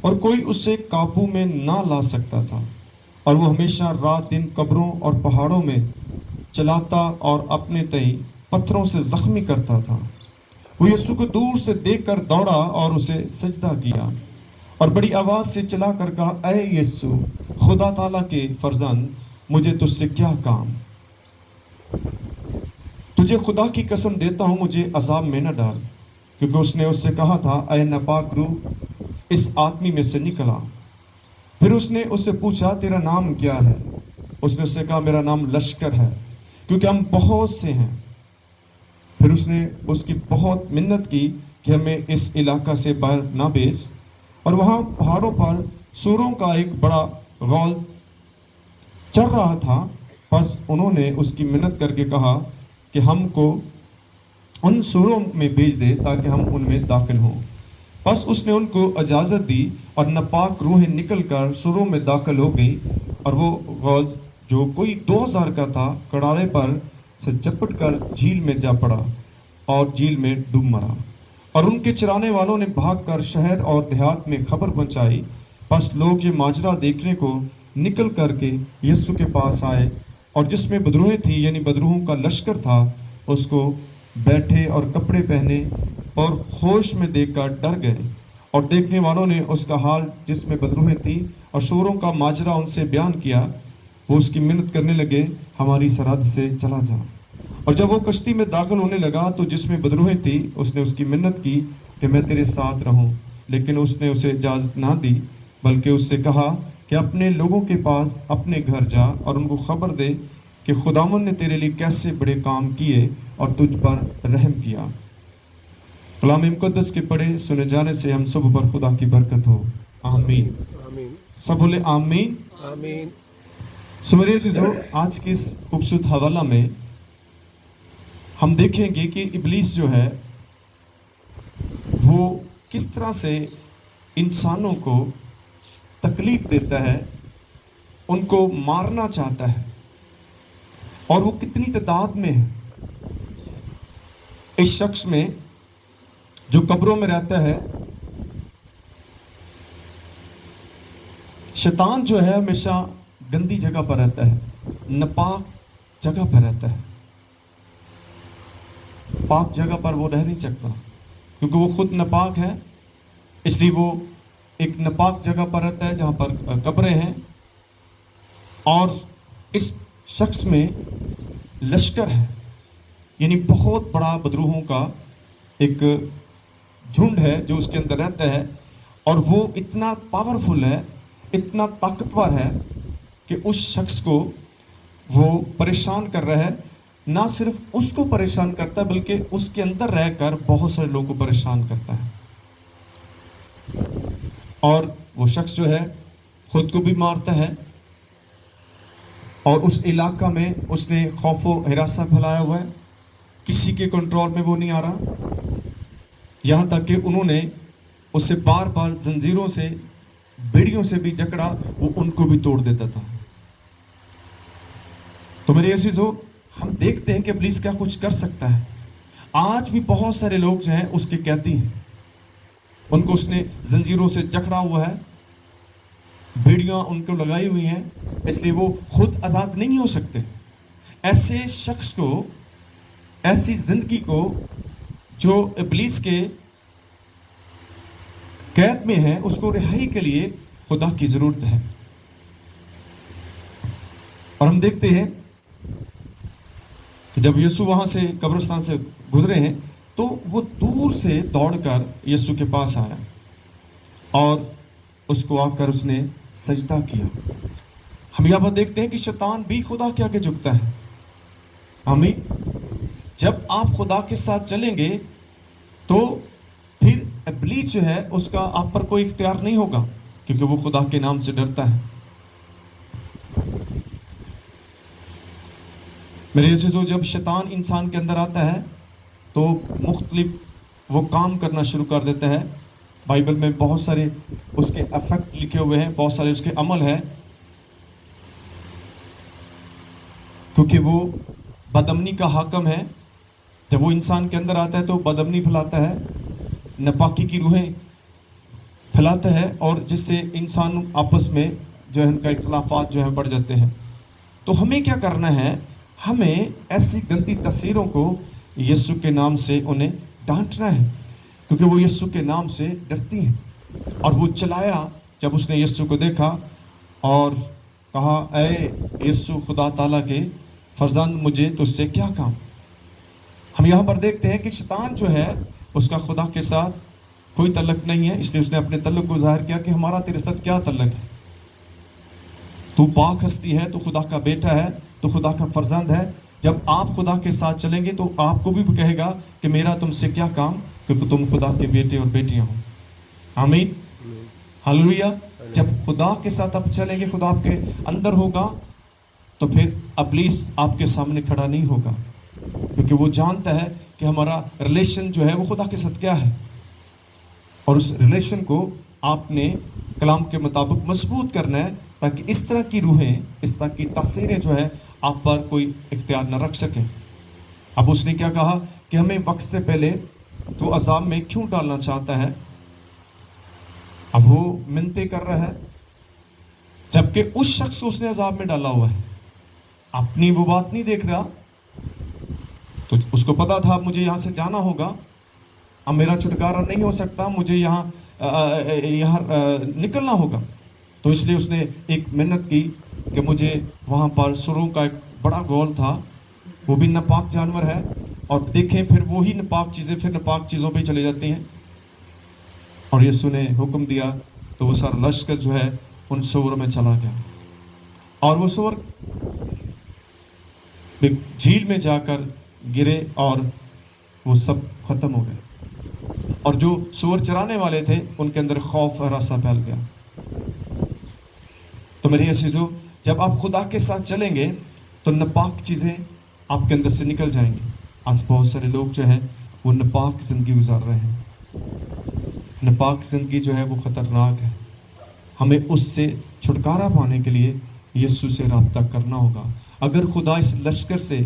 اور کوئی اسے قابو میں نہ لا سکتا تھا، اور وہ ہمیشہ رات دن قبروں اور پہاڑوں میں چلاتا اور اپنے تئیں پتھروں سے زخمی کرتا تھا۔ وہ یسوع کو دور سے دیکھ کر دوڑا اور اسے سجدہ کیا اور بڑی آواز سے چلا کر کہا، اے یسوع، خدا تعالیٰ کے فرزند، مجھے تجھ سے کیا کام؟ تجھے خدا کی قسم دیتا ہوں، مجھے عذاب میں نہ ڈال۔ کیونکہ اس نے اس سے کہا تھا، اے ناپاک روح، اس آدمی میں سے نکلا۔ پھر اس نے اس سے پوچھا، تیرا نام کیا ہے؟ اس نے اس سے کہا، میرا نام لشکر ہے، کیونکہ ہم بہت سے ہیں۔ پھر اس نے اس کی بہت منت کی کہ ہمیں اس علاقہ سے باہر نہ بھیج، اور وہاں پہاڑوں پر سوروں کا ایک بڑا غول چڑھ رہا تھا۔ پس انہوں نے اس کی منت کر کے کہا کہ ہم کو ان سوروں میں بھیج دے تاکہ ہم ان میں داخل ہوں۔ پس اس نے ان کو اجازت دی، اور ناپاک روحیں نکل کر سوروں میں داخل ہو گئی، اور وہ غول جو کوئی 2000 کا تھا کڑاڑے پر سے چپٹ کر جھیل میں جا پڑا اور جھیل میں ڈوب مرا۔ اور ان کے چرانے والوں نے بھاگ کر شہر اور دیہات میں خبر پہنچائی۔ پس لوگ یہ ماجرا دیکھنے کو نکل کر کے یسوع کے پاس آئے، اور جس میں بدروہیں تھی، یعنی بدروہوں کا لشکر تھا، اس کو بیٹھے اور کپڑے پہنے اور ہوش میں دیکھ کر ڈر گئے۔ اور دیکھنے والوں نے اس کا حال جس میں بدروہیں تھی اور شوروں کا ماجرا ان سے بیان کیا۔ وہ اس کی منت کرنے لگے، ہماری سرحد سے چلا جا۔ اور جب وہ کشتی میں داخل ہونے لگا تو جس میں بدروہیں تھی، اس نے اس کی منت کی کہ میں تیرے ساتھ رہوں، لیکن اس نے اسے اجازت نہ دی، بلکہ اس سے کہا کہ اپنے لوگوں کے پاس اپنے گھر جا اور ان کو خبر دے کہ خداوند نے تیرے لیے کیسے بڑے کام کیے اور تجھ پر رحم کیا۔ کلام مقدس کے پڑھے سنے جانے سے ہم سب پر خدا کی برکت ہو، آمین۔ آمین سب بولے آمین۔ آمین میرے عزیزو، آج کے اس خوبصورت حوالہ میں ہم دیکھیں گے کہ ابلیس جو ہے وہ کس طرح سے انسانوں کو تکلیف دیتا ہے، ان کو مارنا چاہتا ہے، اور وہ کتنی تعداد میں ہے۔ اس شخص میں جو قبروں میں رہتا ہے، شیطان جو ہے ہمیشہ گندی جگہ پر رہتا ہے، ناپاک جگہ پر رہتا ہے۔ پاک جگہ پر وہ رہ نہیں سکتا، کیونکہ وہ خود ناپاک ہے، اس لیے وہ ایک ناپاک جگہ پر رہتا ہے جہاں پر قبریں ہیں۔ اور اس شخص میں لشکر ہے، یعنی بہت بڑا بدروہوں کا ایک جھنڈ ہے جو اس کے اندر رہتا ہے، اور وہ اتنا پاورفل ہے، اتنا طاقتور ہے کہ اس شخص کو وہ پریشان کر رہا ہے۔ نہ صرف اس کو پریشان کرتا ہے بلکہ اس کے اندر رہ کر بہت سارے لوگوں کو پریشان کرتا ہے، اور وہ شخص جو ہے خود کو بھی مارتا ہے، اور اس علاقہ میں اس نے خوف و ہراساں پھیلایا ہوا ہے، کسی کے کنٹرول میں وہ نہیں آ رہا، یہاں تک کہ انہوں نے اسے بار بار زنجیروں سے، بیڑیوں سے بھی جکڑا، وہ ان کو بھی توڑ دیتا تھا۔ تو میرے عزیزو، ہم دیکھتے ہیں کہ ابلیس کیا کچھ کر سکتا ہے۔ آج بھی بہت سارے لوگ جو ہیں اس کے قیدی ہیں، ان کو اس نے زنجیروں سے جکڑا ہوا ہے، بیڑیاں ان کو لگائی ہوئی ہیں، اس لیے وہ خود آزاد نہیں ہو سکتے۔ ایسے شخص کو، ایسی زندگی کو جو ابلیس کے قید میں ہے، اس کو رہائی کے لیے خدا کی ضرورت ہے۔ اور ہم دیکھتے ہیں کہ جب یسوع وہاں سے قبرستان سے گزرے ہیں تو وہ دور سے دوڑ کر یسوع کے پاس آیا اور اس کو آ کر اس نے سجدہ کیا۔ ہم یہاں پر دیکھتے ہیں کہ شیطان بھی خدا کے آگے جھکتا ہے۔ آمین۔ جب آپ خدا کے ساتھ چلیں گے تو پھر ابلیس جو ہے اس کا آپ پر کوئی اختیار نہیں ہوگا، کیونکہ وہ خدا کے نام سے ڈرتا ہے۔ میرے عزیزو، جب شیطان انسان کے اندر آتا ہے تو مختلف وہ کام کرنا شروع کر دیتا ہے۔ بائبل میں بہت سارے اس کے افیکٹ لکھے ہوئے ہیں، بہت سارے اس کے عمل ہیں، کیونکہ وہ بدامنی کا حاکم ہے۔ جب وہ انسان کے اندر آتا ہے تو بدامنی پھیلاتا ہے، ناپاکی کی روحیں پھیلاتا ہے اور جس سے انسان آپس میں جو ہے ان کا اختلافات جو ہیں بڑھ جاتے ہیں. تو ہمیں کیا کرنا ہے؟ ہمیں ایسی گندی تصویروں کو یسوع کے نام سے انہیں ڈانٹنا ہے، کیونکہ وہ یسوع کے نام سے ڈرتی ہیں. اور وہ چلایا جب اس نے یسوع کو دیکھا اور کہا اے یسوع خدا تعالیٰ کے فرزند مجھے تجھ سے کیا کام. ہم یہاں پر دیکھتے ہیں کہ شیطان جو ہے اس کا خدا کے ساتھ کوئی تعلق نہیں ہے، اس لیے اس نے اپنے تعلق کو ظاہر کیا کہ ہمارا تیرے ساتھ کیا تعلق ہے. تو پاک ہستی ہے، تو خدا کا بیٹا ہے، تو خدا کا فرزند ہے. جب آپ خدا کے ساتھ چلیں گے تو آپ کو بھی کہے گا کہ میرا تم سے کیا کام، کیونکہ تم خدا کے بیٹے اور بیٹیاں ہو. آمین، ہاللویہ. جب خدا کے ساتھ آپ چلیں گے، خدا آپ کے اندر ہوگا، تو پھر ابلیس آپ کے سامنے کھڑا نہیں ہوگا، کیونکہ وہ جانتا ہے کہ ہمارا ریلیشن جو ہے وہ خدا کے ساتھ کیا ہے. اور اس ریلیشن کو آپ نے کلام کے مطابق مضبوط کرنا ہے، تاکہ اس طرح کی روحیں، اس طرح کی تاثیریں جو ہے آپ پر کوئی اختیار نہ رکھ سکیں. اب اس نے کیا کہا کہ ہمیں وقت سے پہلے تو عذاب میں کیوں ڈالنا چاہتا ہے. اب وہ منتیں کر رہا ہے، جبکہ اس شخص کو اس نے عذاب میں ڈالا ہوا ہے. اپنی وہ بات نہیں دیکھ رہا. تو اس کو پتا تھا اب مجھے یہاں سے جانا ہوگا، اب میرا چھٹکارا نہیں ہو سکتا، مجھے یہاں نکلنا ہوگا. تو اس لیے اس نے ایک محنت کی کہ مجھے وہاں پر سروں کا ایک بڑا گول تھا، وہ بھی ناپاک جانور ہے. اور دیکھیں پھر وہی ناپاک چیزیں پھر ناپاک چیزوں پہ چلی جاتی ہیں. اور یسوع نے حکم دیا تو وہ سارا لشکر جو ہے ان سوروں میں چلا گیا، اور وہ سور جھیل میں جا کر گرے اور وہ سب ختم ہو گئے. اور جو سور چرانے والے تھے ان کے اندر خوف اور ہراساں پھیل گیا. تو میرے عزیزو، جب آپ خدا کے ساتھ چلیں گے تو ناپاک چیزیں آپ کے اندر سے نکل جائیں گی. آج بہت سارے لوگ جو ہیں وہ ناپاک زندگی گزار رہے ہیں. ناپاک زندگی جو ہے وہ خطرناک ہے. ہمیں اس سے چھٹکارا پانے کے لیے یسوع سے رابطہ کرنا ہوگا. اگر خدا اس لشکر سے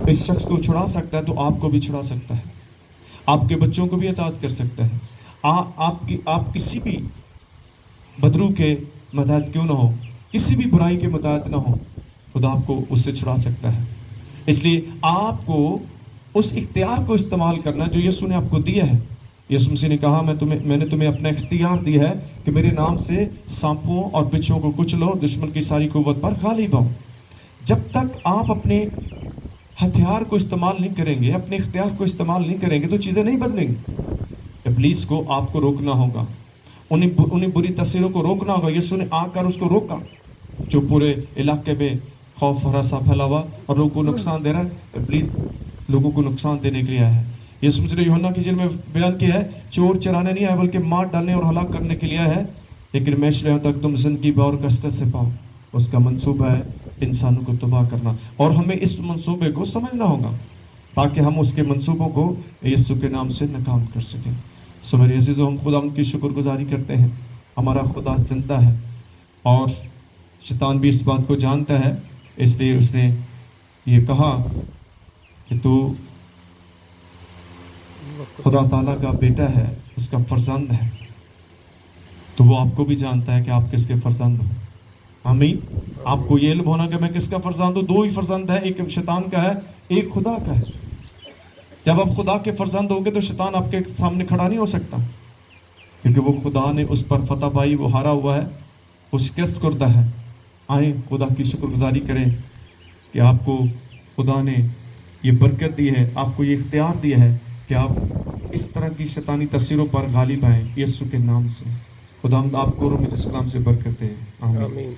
اس شخص کو چھڑا سکتا ہے تو آپ کو بھی چھڑا سکتا ہے، آپ کے بچوں کو بھی آزاد کر سکتا ہے. آپ کسی بھی بدرو کے متحد کیوں نہ ہو، کسی بھی برائی کے متحد نہ ہو، خدا آپ کو اس سے چھڑا سکتا ہے. اس لیے آپ کو اس اختیار کو استعمال کرنا جو یسوع نے آپ کو دیا ہے. یسوع مسیح نے کہا میں نے تمہیں اپنا اختیار دیا ہے کہ میرے نام سے سانپوں اور بچھوؤں کو کچلو، دشمن کی ساری قوت پر غالب ہو. جب تک آپ اپنے ہتھیار کو استعمال نہیں کریں گے، اپنے اختیار کو استعمال نہیں کریں گے تو چیزیں نہیں بدلیں گی. ابلیس کو آپ کو روکنا ہوگا، انہیں بری تصویروں کو روکنا ہوگا. یسوع نے آ کر اس کو روکا جو پورے علاقے میں خوف ہراساں پھیلا ہوا اور لوگوں کو نقصان دے رہا ہے. ابلیس لوگوں کو نقصان دینے کے لیے آیا ہے. یسوع مسیح نے یوحنا کی انجیل میں بیان کیا ہے، چور چرانے نہیں آیا بلکہ مار ڈالنے اور ہلاک کرنے کے لیے ہے. لیکن میں اس لیے تک تم زندگی پاؤ اور کثرت سے پاؤ. اس کا منصوبہ ہے انسانوں کو تباہ کرنا، اور ہمیں اس منصوبے کو سمجھنا ہوگا تاکہ ہم اس کے منصوبوں کو یسوع کے نام سے ناکام کر سکیں. سو میرے عزیزو، ہم خدا کی شکر گزاری کرتے ہیں. ہمارا خدا زندہ ہے اور شیطان بھی اس بات کو جانتا ہے. اس لیے اس نے یہ کہا کہ تو خدا تعالیٰ کا بیٹا ہے، اس کا فرزند ہے. تو وہ آپ کو بھی جانتا ہے کہ آپ کس کے فرزند ہو. آمین. آپ کو یہ علم ہونا کہ میں کس کا فرزند ہوں. دو ہی فرزند ہے، ایک شیطان کا ہے، ایک خدا کا ہے. جب آپ خدا کے فرزند ہوں گے تو شیطان آپ کے سامنے کھڑا نہیں ہو سکتا، کیونکہ وہ خدا نے اس پر فتح پائی، وہ ہارا ہوا ہے، وہ شکست کردہ ہے. آئیں خدا کی شکر گزاری کریں کہ آپ کو خدا نے یہ برکت دی ہے، آپ کو یہ اختیار دیا ہے کہ آپ اس طرح کی شیطانی تصویروں پر غالب آئیں یسوع کے نام سے. خدا آپ کو روح القدس سے برکت دے. آمین.